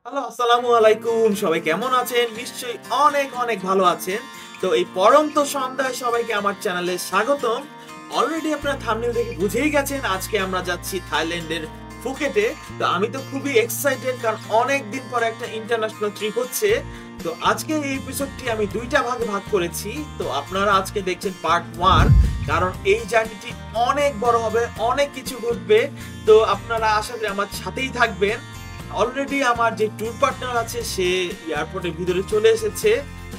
Hello, আসসালামু আলাইকুম। সবাই কেমন আছেন? নিশ্চয়ই অনেক, অনেক ভালো আছেন। তো এই পড়ন্ত সন্ধ্যায় সবাইকে আমার চ্যানেলে স্বাগতম। অলরেডি আপনারা থাম্বনেল দেখে বুঝেই গেছেন আজকে আমরা যাচ্ছি থাইল্যান্ডের ফুকেটে। তো আমি তো খুবই এক্সাইটেড কারণ অনেকদিন পর একটা ইন্টারন্যাশনাল ট্রিপ হচ্ছে। তো আজকে এই এপিসোডটি আমি ২ টা ভাগে ভাগ করেছি। তো আপনারা আজকে দেখছেন পার্ট 1 কারণ এই জার্নিটি অনেক বড় হবে, অনেক কিছু ঘটবে। তো আপনারা আশা করি আমার সাথেই থাকবেন। অলরেডি আমার যে ট্যুর পার্টনার আছে সে এয়ারপোর্টের ভিতরে চলে এসেছে।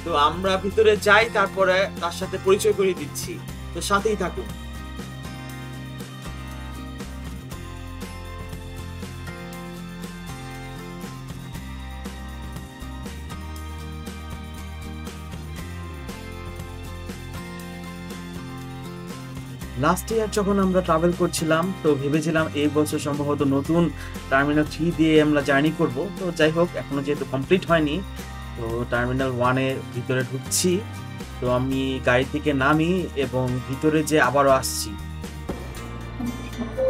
তো আমরা ভিতরে যাই, তারপরে তার সাথে পরিচয় করিয়ে দিচ্ছি। তো সাথেই থাকুন। লাস্ট ইয়ার যখন আমরা ট্রাভেল করছিলাম তো ভেবেছিলাম এই বছর সম্ভবত নতুন টার্মিনাল 3 দিয়ে আমরা জার্নি করব। তো যাই হোক, এখনো যেহেতু কমপ্লিট হয়নি, তো টার্মিনাল 1 এর ভিতরে ঢুকছি। তো আমি গাড়ি থেকে নামি এবং ভিতরে যে আবারও আসছি।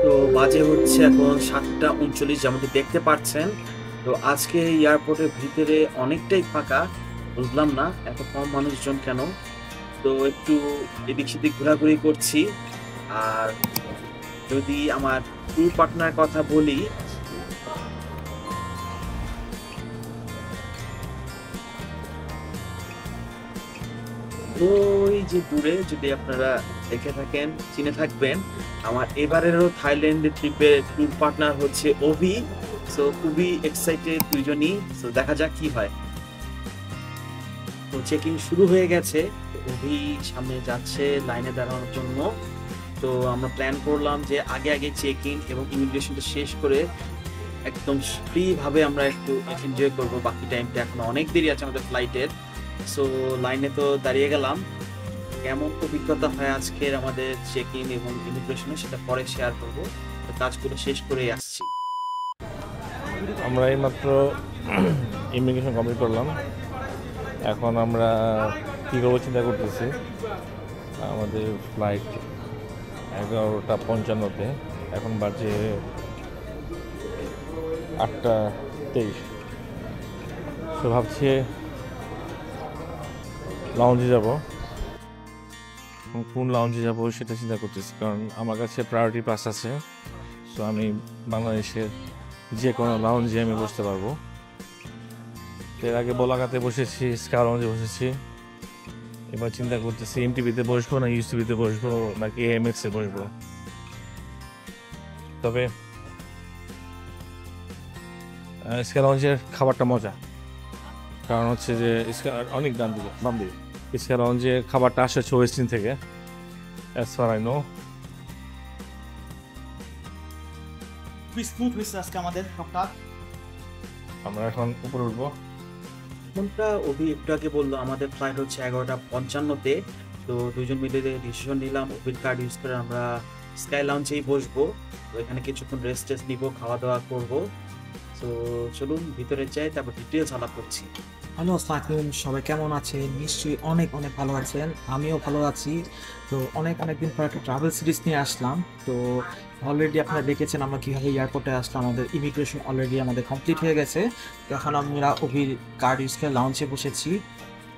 তো বাজে হচ্ছে এখন 7টা 39, যেমনটি দেখতে পাচ্ছেন। তো আজকে এয়ারপোর্টের ভিতরে অনেকটাই ফাঁকা, বুঝলাম না এত কম মানুষজন কেন। তো একটু এদিক সেদিক ঘোরাঘুরি করছি। আর যদি আমার ট্যুর পার্টনার কথা বলি, ওই যে দূরে যদি আপনারা দেখে থাকেন, চিনে থাকবেন, আমার এবারেরও থাইল্যান্ড ট্রিপের ট্যুর পার্টনার হচ্ছে অভি। সো খুবই এক্সাইটেড দুইজনই। সো দেখা যাক কি হয়। তো চেকিং শুরু হয়ে গেছে। অভি সামনে যাচ্ছে লাইনে দাঁড়ানোর জন্য। তো আমরা প্ল্যান করলাম যে আগে আগে চেকিং এবং ইমিগ্রেশনটা শেষ করে একদম ফ্রি ভাবে আমরা একটু এনজয় করবো। বাকি টাইমটা এখন অনেক দেরি আছে আমাদের ফ্লাইটের। সো লাইনে তো দাঁড়িয়ে গেলাম। কেমন অভিজ্ঞতা হয় আজকের আমাদের চেক ইন এবং ইমিগ্রেশনে সেটা পরে শেয়ার করবো। তো কাজগুলো শেষ করেই আসছি। আমরা এইমাত্র ইমিগ্রেশন কমপ্লিট করলাম। এখন আমরা কী করবো চিন্তা করতেছি। আমাদের ফ্লাইট 11টা 55-তে, এখন বাজে 8টা 23। তো ভাবছি লাউঞ্জে যাব। কোন লাউঞ্জে যাব সেটা চিন্তা করতেছি, কারণ আমার কাছে প্রায়োরিটি পাস আছে। সো আমি বাংলাদেশের যে কোনো লাউঞ্জে আমি বসতে পারবো। এর আগে বলাকাতে বসেছি, স্কাই লাউঞ্জে বসেছি। এবার চিন্তা করতেছি এমটিভিতে বসবো না ইউসিবিতে বসবো নাকি এএমএক্সে বসবো। তবে স্কাই লাউঞ্জের খাবারটা মজা, কারণ হচ্ছে যে অনেক বাম দিকে স্কাই লাউঞ্জে খাবারটা আসে ওয়েস্টিন থেকে, as far I know. Smooth হয়েছে আজকে আমাদের সবটা। আমরা এখন উপরে উঠবো। কোনটা অভি একটু আগে বললো আমাদের ফ্লাইট হচ্ছে 11টা 55-তে। তো দুজন মিলে ডিসিশন নিলাম অভির কার্ড ইউজ করে আমরা স্কাই লাউঞ্জেই বসবো। তো এখানে কিছুক্ষণ রেস্ট টেস্ট নিবো, খাওয়া দাওয়া করবো। তো চলুন ভিতরে যাই, তারপর ডিটেলস আলাপ করছি। হ্যালো আসসালামু, সবাই কেমন আছেন? নিশ্চয়ই অনেক অনেক ভালো আছেন, আমিও ভালো আছি। তো অনেক অনেক দিন পর একটা ট্রাভেল সিরিজ নিয়ে আসলাম। তো অলরেডি আপনারা দেখেছেন আমরা কীভাবে এয়ারপোর্টে আসলাম, আমাদের ইমিগ্রেশন অলরেডি আমাদের কমপ্লিট হয়ে গেছে। তো এখন আমরা অভির কার্ড ইউজ করে লাউঞ্জে বসেছি।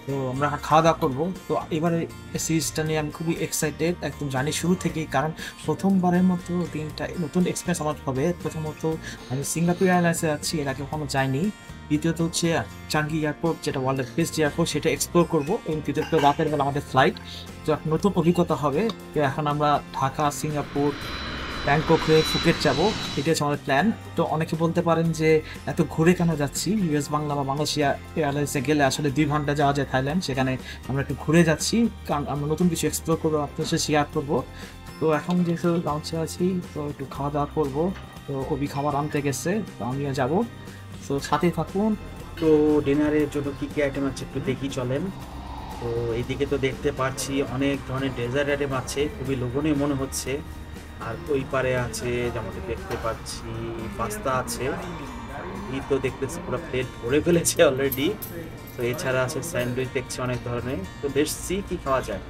তো আমরা এখন খাওয়া দাওয়া করবো। তো এবারে সিরিজটা নিয়ে আমি খুবই এক্সাইটেড একদম জানি শুরু থেকেই, কারণ প্রথমবারের মতো তিনটা নতুন এক্সপিরিয়েন্স আমার হবে। প্রথমত আমি সিঙ্গাপুর এয়ারলাইন্সে যাচ্ছি, এর আগে কখনো যাইনি। দ্বিতীয়ত হচ্ছে চাঙ্গি এয়ারপোর্ট, যেটা ওয়ার্ল্ডের বেস্ট এয়ারপোর্ট, সেটা এক্সপ্লোর করবো। এবং তৃতীয়ত রাতের বেলা আমাদের ফ্লাইট, তো একটা নতুন অভিজ্ঞতা হবে। তো এখন আমরা ঢাকা, সিঙ্গাপুর, ব্যাংকক হয়ে ফুকেট যাব, এটা হচ্ছে আমাদের প্ল্যান। তো অনেকে বলতে পারেন যে এত ঘুরে কেন যাচ্ছি, ইউএস বাংলা বা বাংলাদেশ এয়ারলাইন্সে গেলে আসলে 2 ঘন্টা যাওয়া যায় থাইল্যান্ড, সেখানে আমরা একটু ঘুরে যাচ্ছি কারণ আমরা নতুন কিছু এক্সপ্লোর করবো, আপনার সাথে শেয়ার করবো। তো এখন যেহেতু লাউঞ্জে আছি, তো একটু খাওয়া দাওয়া করবো। তো কবি খাবার আনতে গেছে, তো আমিও যাবো। তো সাথে থাকুন। তো ডিনারের জন্য কি কি আইটেম আছে একটু দেখি চলেন। তো এইদিকে তো দেখতে পাচ্ছি অনেক ধরনের ডেজার্ট আইটেম আছে, খুবই লোভনীয় মনে হচ্ছে। আর ওই পারে আছে যেমনটি দেখতে পাচ্ছি পাস্তা আছে। এই তো দেখতেছি পুরো প্লেট ভরে ফেলেছে অলরেডি। তো এছাড়া আছে স্যান্ডউইচ দেখছি অনেক ধরনের। তো বেশ সি কি খাওয়া যায়।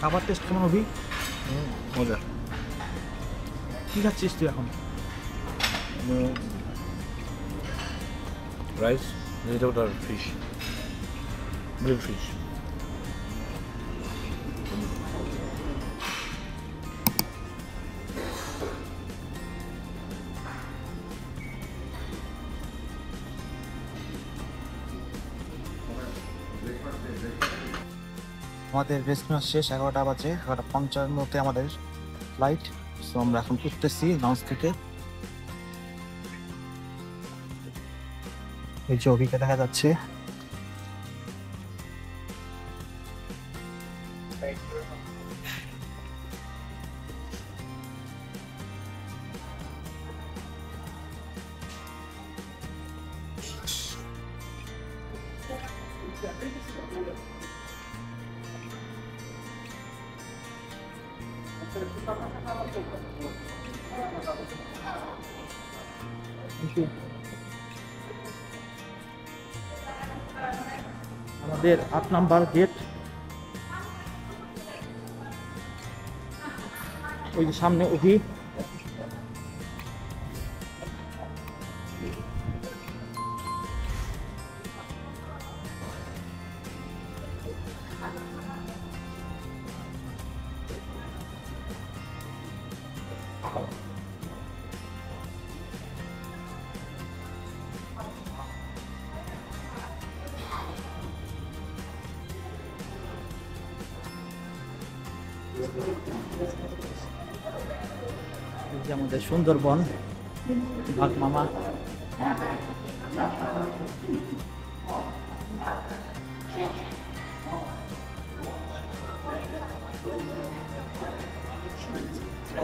খাবার টেস্ট কেমন হবি? মজা। কি খাচ্ছিস তুই এখন? রাইস, ভেজিটেবল আর ফিশ, গ্রিল ফিশ। আমাদের রেস্ট নেওয়া শেষ, 11টা বাজে, 11:55-তে আমাদের ফ্লাইট। সো আমরা এখন উঠতেছি লঞ্চ থেকে। এই যে অভিকে দেখা যাচ্ছে। আমাদের 8 নাম্বার গেট, ওই যে সামনে অভি। এই যে আমাদের সুন্দরবন, বাঘ মামা।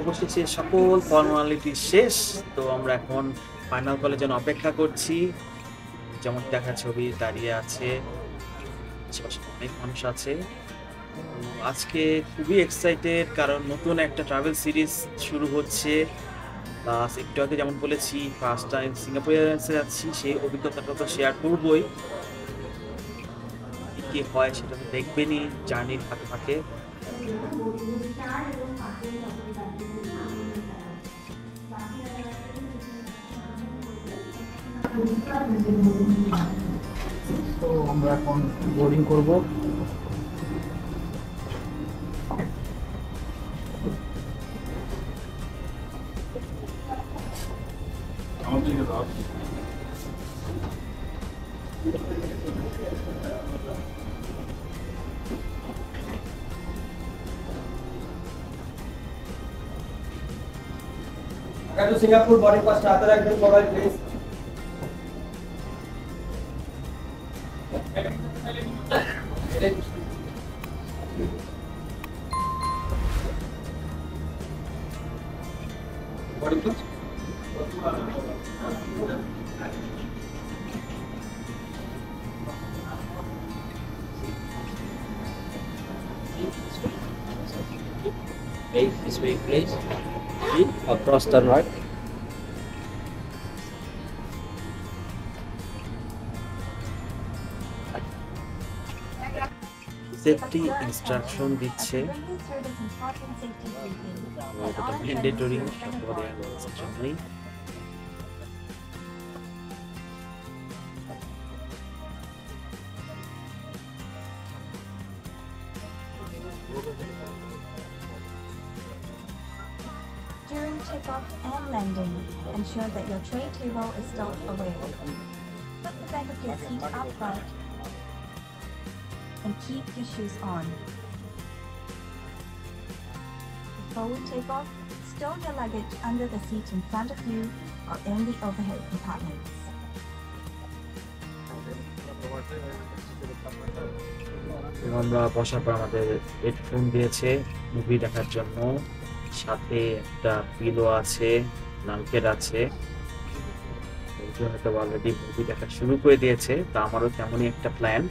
অবশেষে সকল ফর্মালিটি শেষ। তো আমরা এখন ফাইনাল কলের জন্য অপেক্ষা করছি। যেমন দেখা ছবি দাঁড়িয়ে আছে, আশেপাশে অনেক মানুষ আছে। আজকে খুবই এক্সাইটেড, কারণ নতুন একটা ট্রাভেল সিরিজ শুরু হচ্ছে। প্লাস একটু আগে যেমন বলেছি, ফার্স্ট টাইম সিঙ্গাপুর এয়ারলাইন্সে যাচ্ছি, সেই অভিজ্ঞতাটা তো শেয়ার করবোই। কি হয় সেটা তো দেখবেনই জার্নির ফাঁকে ফাঁকে। তো আমরা এখন বোর্ডিং করব। to Singapore boarding pass चाहते हैं एकदम mobile please boarding pass Hey, this way please. Across turn right. Safety instruction দিচ্ছে, এটা ম্যান্ডেটরি সকল এয়ারলাইন্সের জন্যই। During takeoff and landing, ensure that your tray table is stowed away. Put the back of your seat upright and keep your shoes on. Before we take off, stow your luggage under the seat in front of you or in the overhead compartments. আমরা বসার পর আমাদের headphone দিয়েছে movie দেখার জন্য, সাথে একটা pillow আছে, ব্ল্যাঙ্কেট আছে। হয়তো অলরেডি মুভি দেখা শুরু করে দিয়েছে, তা আমারও তেমনই একটা প্ল্যান।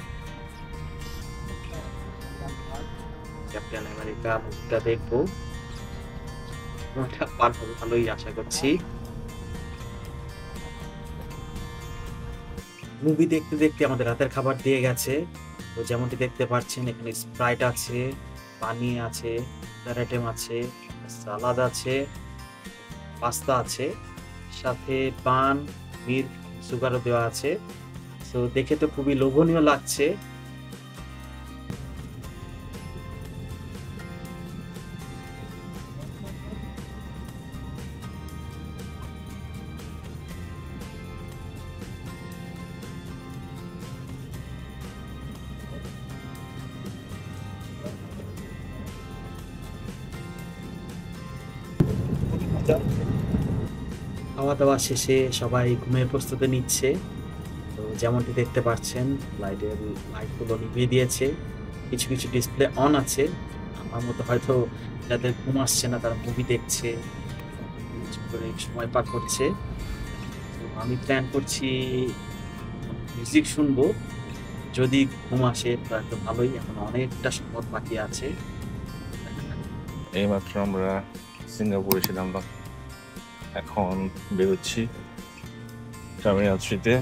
ক্যাপ্টেন আমেরিকা মুভিটা দেখবো, ওটা পার হবে ভালোই আশা করছি। মুভি দেখতে দেখতে আমাদের রাতের খাবার দিয়ে গেছে। তো যেমনটি দেখতে পাচ্ছেন, এখানে স্প্রাইট আছে, পানি আছে, প্যারাটেম আছে, সালাদ আছে, পাস্তা আছে, সাথে পান, মিল্ক, সুগারও দেওয়া আছে। তো দেখে তো খুবই লোভনীয় লাগছে। খাওয়া দাওয়া শেষে সবাই ঘুমের প্রস্তুতি নিচ্ছে। তো যেমনটি দেখতে পাচ্ছেন লাইটগুলো নিভিয়ে দিয়েছে, কিছু কিছু ডিসপ্লে অন আছে। আমার মতো হয়তো যাদের ঘুম আসছে না তারা মুভি দেখছে, কিছু করে সময় পার করছে। তো আমি প্ল্যান করছি মিউজিক শুনবো, যদি ঘুম আসে তো একটু ভালোই, এখন অনেকটা সময় বাকি আছে। এইমাত্র আমরা সিঙ্গাপুরে ছিলাম, এখন বেরোচ্ছি টার্মিনাল 3-তে।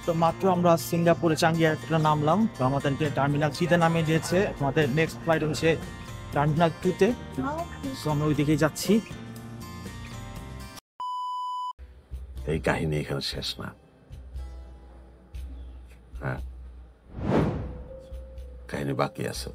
তো মাত্র আমরা সিঙ্গাপুরে চাঙ্গি এয়ারপোর্টে নামলাম। তো আমাদেরকে টার্মিনাল 3-তে নামিয়ে দিয়েছে। আমাদের নেক্সট ফ্লাইট হচ্ছে টার্মিনাল 2-তে। তো আমরা ওই দিকেই যাচ্ছি। এই কাহিনী এখানে শেষ না। হ্যাঁ, কাহিনী বাকি আছে।